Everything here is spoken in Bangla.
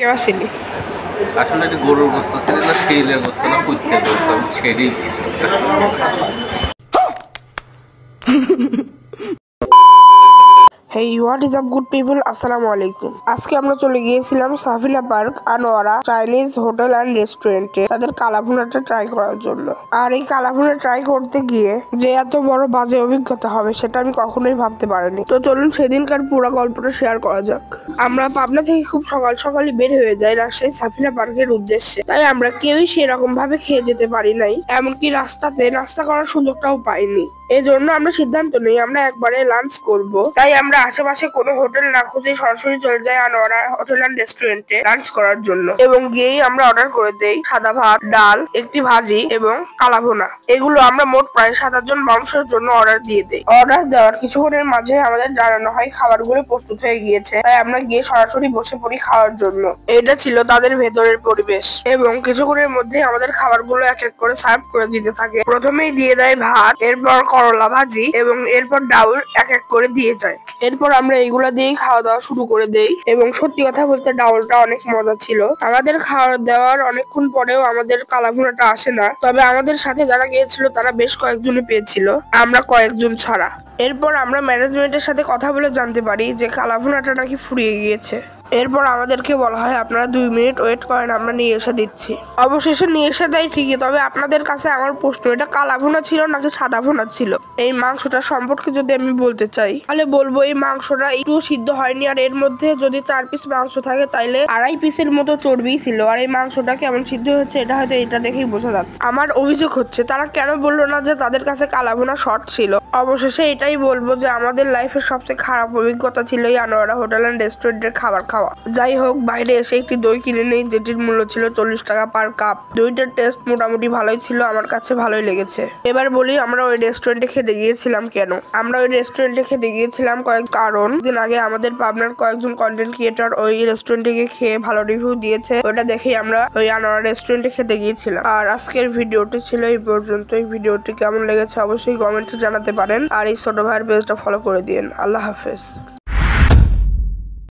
কেউ আসেনি। আসলে এটা গরুর গোস্ত ছিল না, শিলের গোস্ত না, কুত্তের গোস্ত, সেটাই। Hey what is up good people, আসসালামু আলাইকুম। আজকে আমরা চলে গিয়েছিলাম Safina park Anwara Chinese hotel and রেস্টুরেন্টে তাদের কালাভুনাটা ট্রাই করার জন্য। আর এই কালাভুনা ট্রাই করতে গিয়ে যে এত বড় বাজে অভিজ্ঞতা হবে সেটা আমি কখনোই ভাবতে পারিনি। তো চলুন সেদিনকার পুরো গল্পটা শেয়ার করা যাক। আমরা পাবনা থেকে খুব সকাল সকালই বের হয়ে যাই রাজশাহী সাফিনা পার্কের উদ্দেশ্যে। তাই আমরা কেউই সেরকম ভাবে খেয়ে যেতে পারি নাই, এমনকি রাস্তাতে নাস্তা করার সুযোগটাও পাইনি। এই জন্য আমরা সিদ্ধান্ত নিই আমরা একবারে লাঞ্চ করব। তাই আমরা আশেপাশে কোনো হোটেল না খুঁজে সরাসরি চলে যাই আনোয়ারা হোটেল অ্যান্ড রেস্টুরেন্টে লাঞ্চ করার জন্য। এবং গিয়েই আমরা অর্ডার করে দেই সাদা ভাত, ডাল, একটি ভাজি এবং কালাভুনা। এগুলো আমরা মোট প্রায় 7 জন মানুষের জন্য অর্ডার দিয়ে দেই। অর্ডার দেওয়ার কিছুক্ষণের মাঝে আমাদের জানানো হয় খাবারগুলো প্রস্তুত হয়ে গিয়েছে। তাই আমরা গিয়ে সরাসরি বসে পড়ি খাওয়ার জন্য। এটা ছিল তাদের ভেতরের পরিবেশ। এবং কিছুক্ষণের মধ্যে আমাদের খাবারগুলো এক এক করে সার্ভ করে দিতে থাকে। প্রথমেই দিয়ে দেয় ভাত, এরপর করলা ভাজি এবং এরপর ডাউল এক এক করে দিয়ে যায়। এরপর আমরা এইগুলা দিয়েই খাওয়া দাওয়া শুরু করে দেই। এবং সত্যি কথা বলতে ডাউলটা অনেক মজা ছিল। আমাদের খাওয়া দাওয়ার অনেকক্ষণ পরেও আমাদের কালাভুনাটা আসে না, তবে আমাদের সাথে যারা গিয়েছিল তারা বেশ কয়েকজনই পেয়েছিল, আমরা কয়েকজন ছাড়া। এরপর আমরা ম্যানেজমেন্টের সাথে কথা বলে জানতে পারি যে কালাভুনাটা নাকি ফুরিয়ে গিয়েছে। এরপর আমাদেরকে বলা হয় আপনারা 2 মিনিট ওয়েট করেন, আমরা নিয়ে এসে দিচ্ছি। অবশেষে নিয়ে এসে দেয় ঠিকই, তবে আপনাদের কাছে আমার প্রশ্ন, এটা কালাভুনা ছিল নাকি সাদা ভুনা ছিল? এই মাংসটা সম্পর্কে যদি আমি বলতে চাই তাহলে বলবো এই মাংসটা একটু সিদ্ধ হয়নি। আর এর মধ্যে যদি 4 পিস মাংস থাকে তাইলে 2.5 পিসের মতো চর্বি ছিল। আর এই মাংসটা কেমন সিদ্ধ হচ্ছে এটা হয়তো এটা দেখেই বোঝা যাচ্ছে। আমার অভিযোগ হচ্ছে তারা কেন বললো না যে তাদের কাছে কালাভুনা শর্ট ছিল। অবশেষে এটাই বলবো যে আমাদের লাইফের সবচেয়ে খারাপ অভিজ্ঞতা ছিল এই আনোয়ারা হোটেল অ্যান্ড রেস্টুরেন্টের খাবার খাওয়া। যাই হোক, বাইরে এসে একটি দই কিনে নেই যেটির মূল্য ছিল 40 টাকা পার কাপ। দইটার টেস্ট মোটামুটি ভালোই ছিল, আমার কাছে ভালোই লেগেছে। এবার বলি আমরা ওই রেস্টুরেন্টে খেতে গিয়েছিলাম কেন। আমরা ওই রেস্টুরেন্টে খেতে গিয়েছিলাম কারণ দিন আগে আমাদের পাবনার কয়েকজন কন্টেন্ট ক্রিয়েটর ওই রেস্টুরেন্টে গিয়ে খেয়ে ভালো রিভিউ দিয়েছে। ওটা দেখেই আমরা ওই আনোয়ারা রেস্টুরেন্টে খেতে গিয়েছিলাম। আর আজকের ভিডিওটি ছিল এই পর্যন্ত। এই ভিডিওটি কেমন লেগেছে অবশ্যই কমেন্টে জানাতে পারেন। আর এই ছোট ভাইয়ের পেজটা ফলো করে দিন। আল্লাহ হাফেজ।